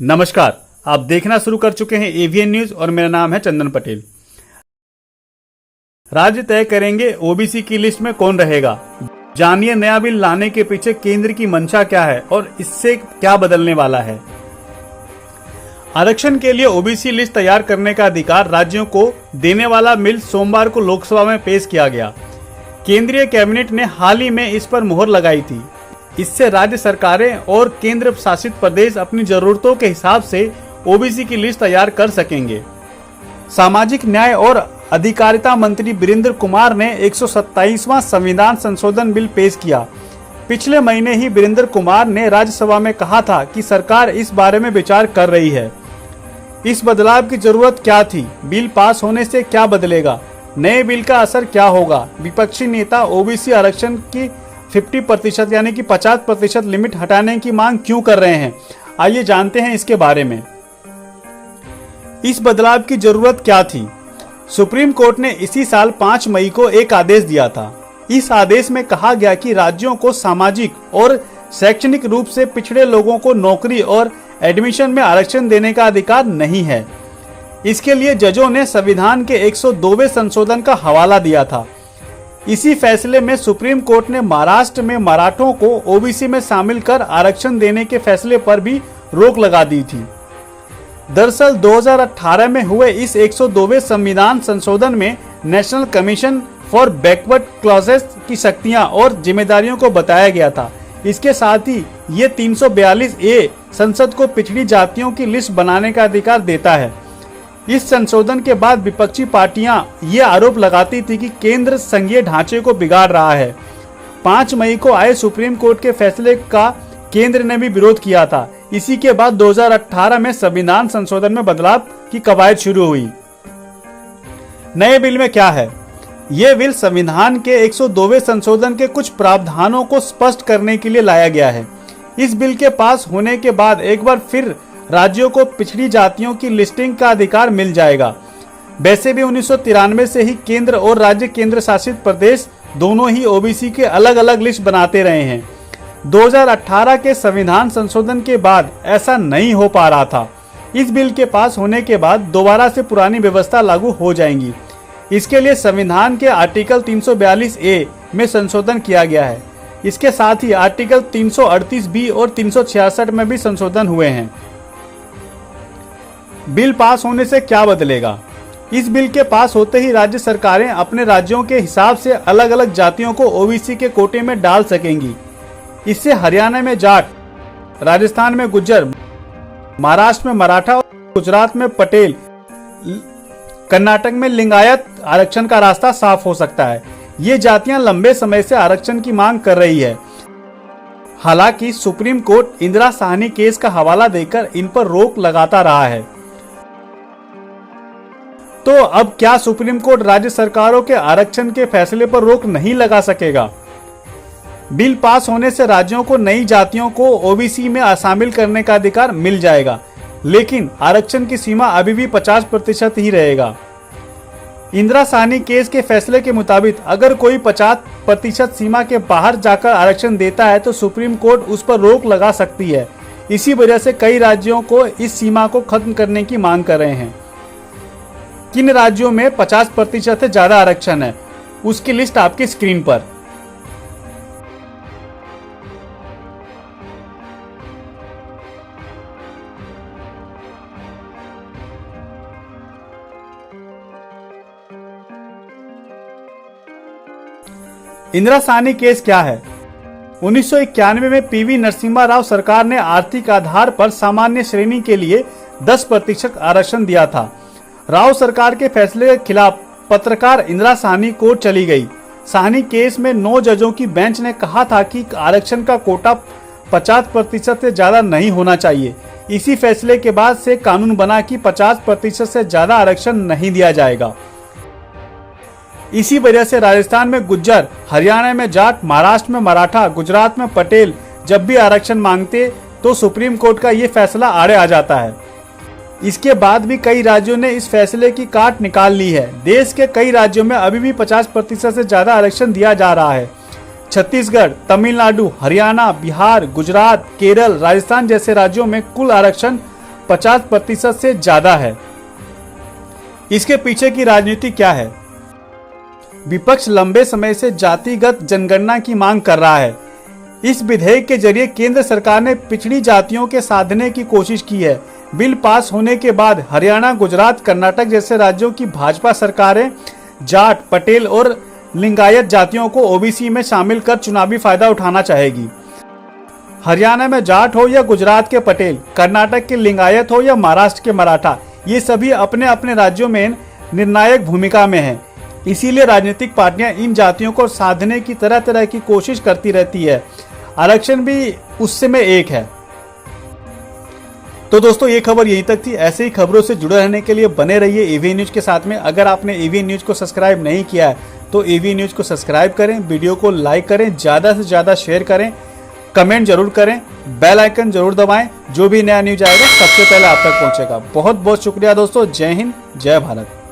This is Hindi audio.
नमस्कार, आप देखना शुरू कर चुके हैं एवीएन न्यूज और मेरा नाम है चंदन पटेल। राज्य तय करेंगे ओबीसी की लिस्ट में कौन रहेगा। जानिए नया बिल लाने के पीछे केंद्र की मंशा क्या है और इससे क्या बदलने वाला है। आरक्षण के लिए ओबीसी लिस्ट तैयार करने का अधिकार राज्यों को देने वाला बिल सोमवार को लोकसभा में पेश किया गया। केंद्रीय कैबिनेट ने हाल ही में इस पर मुहर लगाई थी। इससे राज्य सरकारें और केंद्र शासित प्रदेश अपनी जरूरतों के हिसाब से ओबीसी की लिस्ट तैयार कर सकेंगे। सामाजिक न्याय और अधिकारिता मंत्री वीरेंद्र कुमार ने 127वां संविधान संशोधन बिल पेश किया। पिछले महीने ही वीरेंद्र कुमार ने राज्यसभा में कहा था कि सरकार इस बारे में विचार कर रही है। इस बदलाव की जरूरत क्या थी? बिल पास होने से क्या बदलेगा? नए बिल का असर क्या होगा? विपक्षी नेता ओबीसी आरक्षण की 50% यानी कि 50% लिमिट हटाने की मांग क्यों कर रहे हैं? आइए जानते हैं इसके बारे में। इस बदलाव की जरूरत क्या थी? सुप्रीम कोर्ट ने इसी साल 5 मई को एक आदेश दिया था। इस आदेश में कहा गया कि राज्यों को सामाजिक और शैक्षणिक रूप से पिछड़े लोगों को नौकरी और एडमिशन में आरक्षण देने का अधिकार नहीं है। इसके लिए जजों ने संविधान के 102वें संशोधन का हवाला दिया था। इसी फैसले में सुप्रीम कोर्ट ने महाराष्ट्र में मराठों को ओबीसी में शामिल कर आरक्षण देने के फैसले पर भी रोक लगा दी थी। दरअसल 2018 में हुए इस 102वें संविधान संशोधन में national commission for backward classes की शक्तियां और जिम्मेदारियों को बताया गया था। इसके साथ ही ये 342A संसद को पिछड़ी जातियों की लिस्ट बनाने का अधिकार देता है। इस संशोधन के बाद विपक्षी पार्टियां ये आरोप लगाती थी कि केंद्र संघीय ढांचे को बिगाड़ रहा है। 5 मई को आए सुप्रीम कोर्ट के फैसले का केंद्र ने भी विरोध किया था। इसी के बाद 2018 में संविधान संशोधन में बदलाव की कवायद शुरू हुई। नए बिल में क्या है? ये बिल संविधान के 102वें संशोधन के कुछ प्रावधानों को स्पष्ट करने के लिए लाया गया है। इस बिल के पास होने के बाद एक बार फिर राज्यों को पिछड़ी जातियों की लिस्टिंग का अधिकार मिल जाएगा। वैसे भी 1993 से ही केंद्र और राज्य केंद्र शासित प्रदेश दोनों ही ओबीसी के अलग अलग लिस्ट बनाते रहे हैं। 2018 के संविधान संशोधन के बाद ऐसा नहीं हो पा रहा था। इस बिल के पास होने के बाद दोबारा से पुरानी व्यवस्था लागू हो जाएंगी। इसके लिए संविधान के आर्टिकल 342A में संशोधन किया गया है। इसके साथ ही आर्टिकल 338B और 366 में भी संशोधन हुए हैं। बिल पास होने से क्या बदलेगा? इस बिल के पास होते ही राज्य सरकारें अपने राज्यों के हिसाब से अलग अलग जातियों को ओबीसी के कोटे में डाल सकेंगी। इससे हरियाणा में जाट, राजस्थान में गुज्जर, महाराष्ट्र में मराठा और गुजरात में पटेल, कर्नाटक में लिंगायत आरक्षण का रास्ता साफ हो सकता है। ये जातियां लंबे समय से आरक्षण की मांग कर रही है। हालांकि supreme court Indira Sahni case का हवाला देकर इन पर रोक लगाता रहा है। तो अब क्या सुप्रीम कोर्ट राज्य सरकारों के आरक्षण के फैसले पर रोक नहीं लगा सकेगा? बिल पास होने से राज्यों को नई जातियों को ओबीसी में शामिल करने का अधिकार मिल जाएगा, लेकिन आरक्षण की सीमा अभी भी 50% ही रहेगा। इंदिरा साहनी केस के फैसले के मुताबिक अगर कोई 50% सीमा के बाहर जाकर आरक्षण देता है तो सुप्रीम कोर्ट उस पर रोक लगा सकती है। इसी वजह से कई राज्यों को इस सीमा को खत्म करने की मांग कर रहे हैं। किन राज्यों में 50% से ज्यादा आरक्षण है, उसकी लिस्ट आपकी स्क्रीन पर। इंदिरा साहनी केस क्या है? 1991 में पीवी नरसिम्हा राव सरकार ने आर्थिक आधार पर सामान्य श्रेणी के लिए 10% आरक्षण दिया था। राव सरकार के फैसले के खिलाफ पत्रकार इंदिरा साहनी कोर्ट चली गई। साहनी केस में 9 जजों की बेंच ने कहा था कि आरक्षण का कोटा 50% से ज्यादा नहीं होना चाहिए। इसी फैसले के बाद से कानून बना कि 50% से ज्यादा आरक्षण नहीं दिया जाएगा। इसी वजह से राजस्थान में गुज्जर, हरियाणा में जाट, महाराष्ट्र में मराठा, गुजरात में पटेल जब भी आरक्षण मांगते तो सुप्रीम कोर्ट का ये फैसला आड़े आ जाता है। इसके बाद भी कई राज्यों ने इस फैसले की काट निकाल ली है। देश के कई राज्यों में अभी भी 50% से ज्यादा आरक्षण दिया जा रहा है। छत्तीसगढ़, तमिलनाडु, हरियाणा, बिहार, गुजरात, केरल, राजस्थान जैसे राज्यों में कुल आरक्षण 50% से ज्यादा है। इसके पीछे की राजनीति क्या है? विपक्ष लंबे समय से जातिगत जनगणना की मांग कर रहा है। इस विधेयक के जरिए केंद्र सरकार ने पिछड़ी जातियों के साधने की कोशिश की है। बिल पास होने के बाद हरियाणा, गुजरात, कर्नाटक जैसे राज्यों की भाजपा सरकारें जाट, पटेल और लिंगायत जातियों को ओबीसी में शामिल कर चुनावी फायदा उठाना चाहेगी। हरियाणा में जाट हो या गुजरात के पटेल, कर्नाटक के लिंगायत हो या महाराष्ट्र के मराठा, ये सभी अपने अपने राज्यों में निर्णायक भूमिका में हैं। इसीलिए राजनीतिक पार्टियां इन जातियों को साधने की तरह तरह की कोशिश करती रहती है। आरक्षण भी उससे में एक है। तो दोस्तों, ये खबर यहीं तक थी। ऐसे ही खबरों से जुड़े रहने के लिए बने रहिए एवीएन न्यूज के साथ में। अगर आपने एवीएन न्यूज को सब्सक्राइब नहीं किया है तो एवीएन न्यूज को सब्सक्राइब करें, वीडियो को लाइक करें, ज्यादा से ज्यादा शेयर करें, कमेंट जरूर करें, बेल आइकन जरूर दबाएं। जो भी नया न्यूज आएगा सबसे पहले आप तक पहुंचेगा। बहुत बहुत शुक्रिया दोस्तों। जय हिंद, जय भारत।